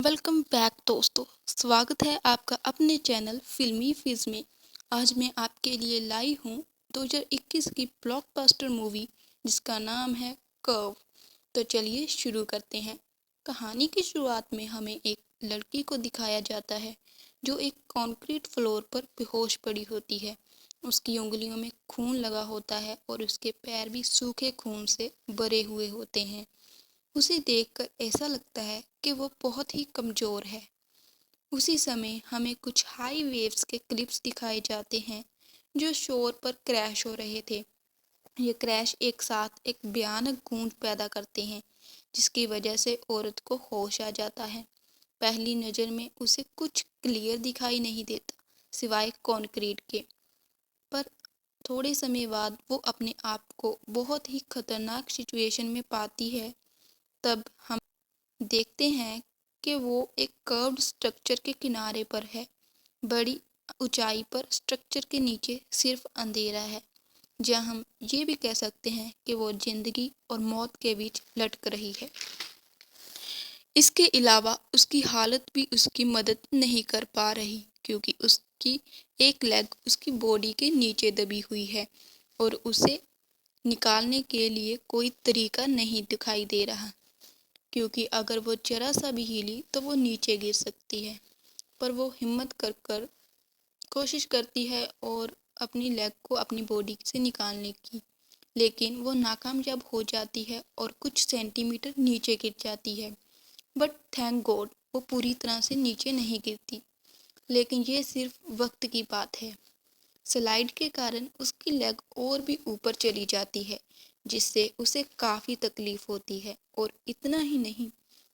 Welcome back दोस्तों। स्वागत है आपका अपने चैनल फिल्मी फिज में। आज मैं आपके लिए लाई हूँ 2021 की ब्लॉकबस्टर मूवी जिसका नाम है कर्व। तो चलिए शुरू करते हैं। कहानी की शुरुआत में हमें एक लड़की को दिखाया जाता है जो एक कंक्रीट फ्लोर पर बेहोश पड़ी होती है। उसकी उंगलियों में खून लगा होता है और उसके पैर भी सूखे खून से भरे हुए होते हैं। उसे देखकर ऐसा लगता है कि वो बहुत ही कमज़ोर है। उसी समय हमें कुछ हाई वेव्स के क्लिप्स दिखाए जाते हैं जो शोर पर क्रैश हो रहे थे। ये क्रैश एक साथ एक भयानक गूंज पैदा करते हैं जिसकी वजह से औरत को होश आ जाता है। पहली नज़र में उसे कुछ क्लियर दिखाई नहीं देता सिवाय कंक्रीट के, पर थोड़े समय बाद वो अपने आप को बहुत ही खतरनाक सिचुएशन में पाती है। तब हम देखते हैं कि वो एक कर्व्ड स्ट्रक्चर के किनारे पर है। बड़ी ऊंचाई पर स्ट्रक्चर के नीचे सिर्फ अंधेरा है, जहां हम ये भी कह सकते हैं कि वो जिंदगी और मौत के बीच लटक रही है। इसके अलावा उसकी हालत भी उसकी मदद नहीं कर पा रही क्योंकि उसकी एक लेग उसकी बॉडी के नीचे दबी हुई है और उसे निकालने के लिए कोई तरीका नहीं दिखाई दे रहा, क्योंकि अगर वो जरा सा भी हिली तो वो नीचे गिर सकती है। पर वो हिम्मत कर कर कोशिश करती है और अपनी लेग को अपनी बॉडी से निकालने की, लेकिन वो नाकामयाब हो जाती है और कुछ सेंटीमीटर नीचे गिर जाती है। बट थैंक गॉड वो पूरी तरह से नीचे नहीं गिरती, लेकिन ये सिर्फ वक्त की बात है। स्लाइड के कारण उसकी लेग और भी ऊपर चली जाती है जिससे उसे काफ़ी तकलीफ होती है, और इतना ही नहीं,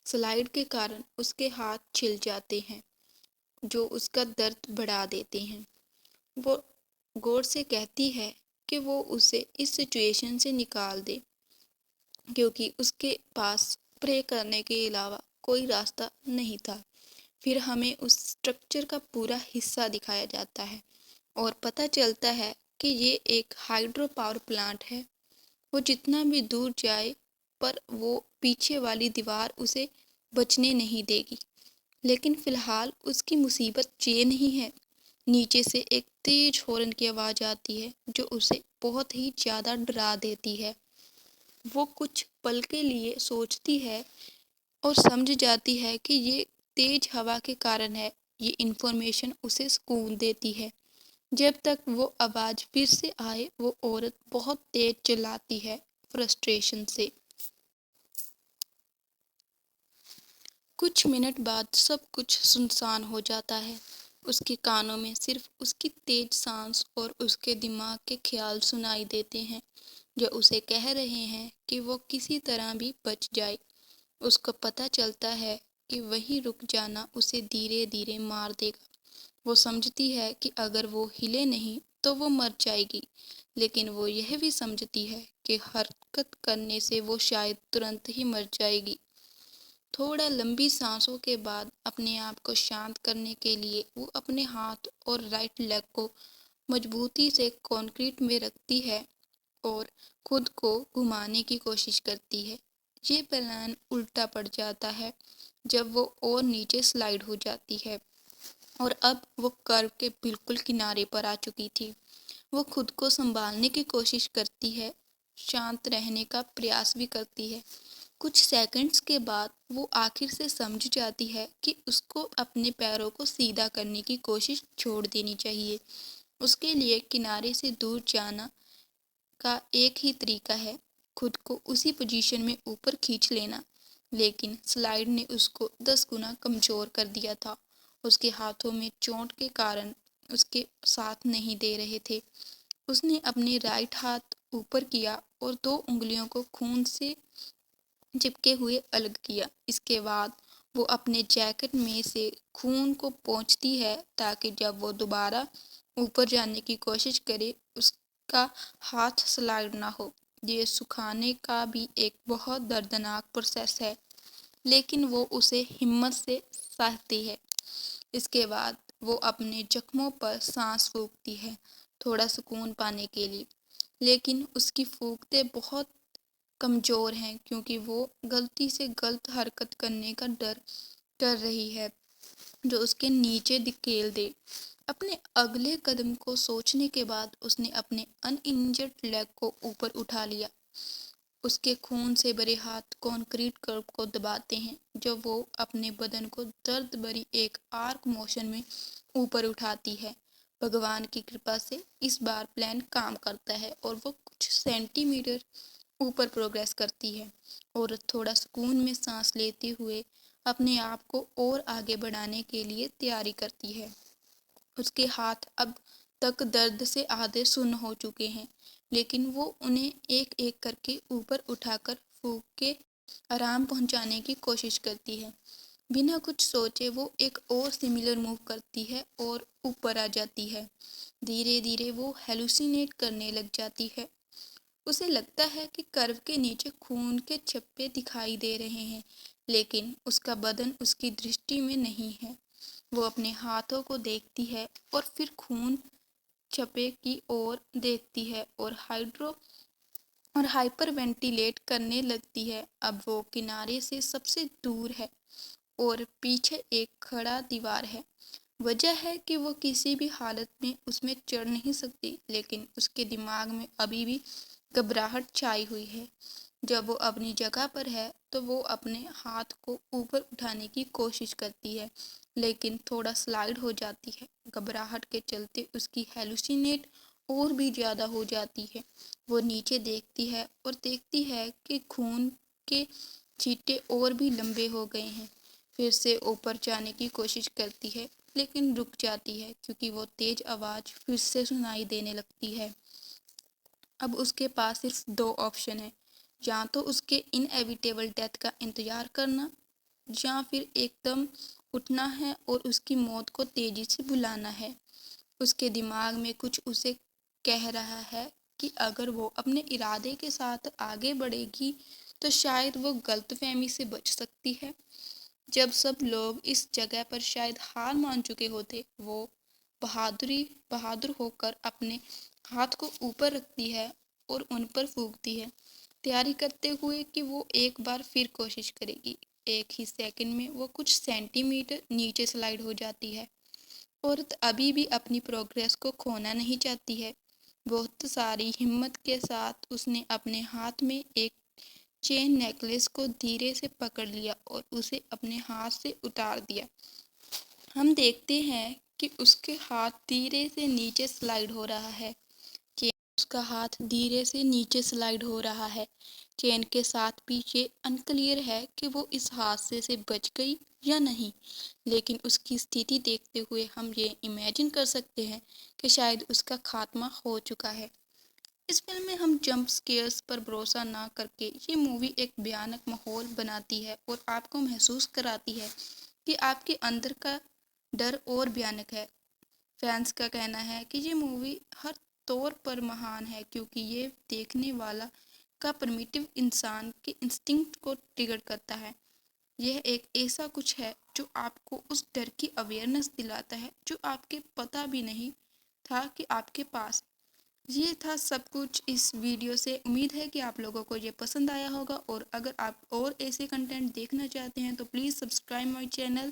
स्लाइड के कारण उसके हाथ छिल जाते हैं जो उसका दर्द बढ़ा देते हैं। वो गौर से कहती है कि वो उसे इस सिचुएशन से निकाल दे क्योंकि उसके पास प्रे करने के अलावा कोई रास्ता नहीं था। फिर हमें उस स्ट्रक्चर का पूरा हिस्सा दिखाया जाता है और पता चलता है कि ये एक हाइड्रो पावर प्लांट है। वो जितना भी दूर जाए पर वो पीछे वाली दीवार उसे बचने नहीं देगी। लेकिन फिलहाल उसकी मुसीबत ये नहीं है। नीचे से एक तेज हॉर्न की आवाज़ आती है जो उसे बहुत ही ज़्यादा डरा देती है। वो कुछ पल के लिए सोचती है और समझ जाती है कि ये तेज हवा के कारण है। ये इन्फॉर्मेशन उसे सुकून देती है। जब तक वो आवाज़ फिर से आए वो औरत बहुत तेज चिल्लाती है फ्रस्ट्रेशन से। कुछ मिनट बाद सब कुछ सुनसान हो जाता है। उसके कानों में सिर्फ उसकी तेज सांस और उसके दिमाग के ख्याल सुनाई देते हैं जो उसे कह रहे हैं कि वो किसी तरह भी बच जाए। उसको पता चलता है कि वहीं रुक जाना उसे धीरे धीरे मार देगा। वो समझती है कि अगर वो हिले नहीं तो वो मर जाएगी, लेकिन वो यह भी समझती है कि हरकत करने से वो शायद तुरंत ही मर जाएगी। थोड़ा लंबी सांसों के बाद अपने आप को शांत करने के लिए वो अपने हाथ और राइट लेग को मजबूती से कंक्रीट में रखती है और खुद को घुमाने की कोशिश करती है। ये प्लान उल्टा पड़ जाता है जब वो और नीचे स्लाइड हो जाती है और अब वो कर्व के बिल्कुल किनारे पर आ चुकी थी। वो खुद को संभालने की कोशिश करती है, शांत रहने का प्रयास भी करती है। कुछ सेकंड्स के बाद वो आखिर से समझ जाती है कि उसको अपने पैरों को सीधा करने की कोशिश छोड़ देनी चाहिए। उसके लिए किनारे से दूर जाना का एक ही तरीका है, खुद को उसी पोजीशन में ऊपर खींच लेना। लेकिन स्लाइड ने उसको 10 गुना कमज़ोर कर दिया था। उसके हाथों में चोट के कारण उसके साथ नहीं दे रहे थे। उसने अपने राइट हाथ ऊपर किया और 2 उंगलियों को खून से चिपके हुए अलग किया। इसके बाद वो अपने जैकेट में से खून को पोंछती है ताकि जब वो दोबारा ऊपर जाने की कोशिश करे उसका हाथ स्लाइड ना हो। ये सुखाने का भी एक बहुत दर्दनाक प्रोसेस है, लेकिन वो उसे हिम्मत से सहती है। इसके बाद वो अपने जख्मों पर सांस फूंकती है थोड़ा सुकून पाने के लिए, लेकिन उसकी फूंकतें बहुत कमज़ोर हैं क्योंकि वो गलती से गलत हरकत करने का डर कर रही है जो उसके नीचे धकेल दे। अपने अगले कदम को सोचने के बाद उसने अपने अनइंजर्ड लेग को ऊपर उठा लिया। उसके खून से भरे हाथ कंक्रीट कर्ब को दबाते हैं जब वो अपने बदन को दर्द भरी एक आर्क मोशन में ऊपर उठाती है। भगवान की कृपा से इस बार प्लान काम करता है और वो कुछ सेंटीमीटर ऊपर प्रोग्रेस करती है और थोड़ा सुकून में सांस लेते हुए अपने आप को और आगे बढ़ाने के लिए तैयारी करती है। उसके हाथ अब तक दर्द से आधे सुन्न हो चुके हैं, लेकिन वो उन्हें एक एक करके ऊपर उठाकर फूंक के आराम पहुंचाने की कोशिश करती है। बिना कुछ सोचे वो एक और सिमिलर मूव करती है और ऊपर आ जाती है। धीरे धीरे वो हेलुसिनेट करने लग जाती है। उसे लगता है कि कर्व के नीचे खून के छप्पे दिखाई दे रहे हैं, लेकिन उसका बदन उसकी दृष्टि में नहीं है। वो अपने हाथों को देखती है और फिर खून छपे की ओर देखती है और हाइपर वेंटिलेट करने लगती है। अब वो किनारे से सबसे दूर है और पीछे एक खड़ा दीवार है। वजह है कि वो किसी भी हालत में उसमें चढ़ नहीं सकती, लेकिन उसके दिमाग में अभी भी घबराहट छाई हुई है। जब वो अपनी जगह पर है तो वो अपने हाथ को ऊपर उठाने की कोशिश करती है, लेकिन थोड़ा स्लाइड हो जाती है। घबराहट के चलते उसकी हेलुसिनेट और भी ज़्यादा हो जाती है। वो नीचे देखती है और देखती है कि खून के छींटे और भी लंबे हो गए हैं। फिर से ऊपर जाने की कोशिश करती है, लेकिन रुक जाती है क्योंकि वो तेज आवाज़ फिर से सुनाई देने लगती है। अब उसके पास सिर्फ दो ऑप्शन है, या तो उसके इनएविटेबल डेथ का इंतजार करना या फिर एकदम उठना है और उसकी मौत को तेजी से बुलाना है। उसके दिमाग में कुछ उसे कह रहा है कि अगर वो अपने इरादे के साथ आगे बढ़ेगी तो शायद वो गलतफहमी से बच सकती है। जब सब लोग इस जगह पर शायद हार मान चुके होते, वो बहादुर होकर अपने हाथ को ऊपर रखती है और उन पर फूंकती है, तैयारी करते हुए कि वो एक बार फिर कोशिश करेगी। एक ही सेकंड में वो कुछ सेंटीमीटर नीचे स्लाइड हो जाती है। औरत अभी भी अपनी प्रोग्रेस को खोना नहीं चाहती है। बहुत सारी हिम्मत के साथ उसने अपने हाथ में एक चेन नेकलेस को धीरे से पकड़ लिया और उसे अपने हाथ से उतार दिया। हम देखते हैं कि उसके हाथ धीरे से नीचे स्लाइड हो रहा है। उसका हाथ धीरे से नीचे स्लाइड हो रहा है। चेन के साथ पीछे अनक्लियर है कि वो इस हादसे से बच गई या नहीं, लेकिन उसकी स्थिति देखते हुए हम ये इमेजिन कर सकते हैं कि शायद उसका खात्मा हो चुका है। इस फिल्म में हम जंप स्केयर्स पर भरोसा ना करके ये मूवी एक भयानक माहौल बनाती है और आपको महसूस कराती है कि आपके अंदर का डर और भयानक है। फैंस का कहना है कि ये मूवी हर तौर पर महान है क्योंकि ये देखने वाला का प्रिमिटिव इंसान के इंस्टिंक्ट को ट्रिगर करता है। यह एक ऐसा कुछ है जो आपको उस डर की अवेयरनेस दिलाता है जो आपके पता भी नहीं था कि आपके पास। ये था सब कुछ इस वीडियो से। उम्मीद है कि आप लोगों को ये पसंद आया होगा और अगर आप और ऐसे कंटेंट देखना चाहते हैं तो प्लीज़ सब्सक्राइब माय चैनल।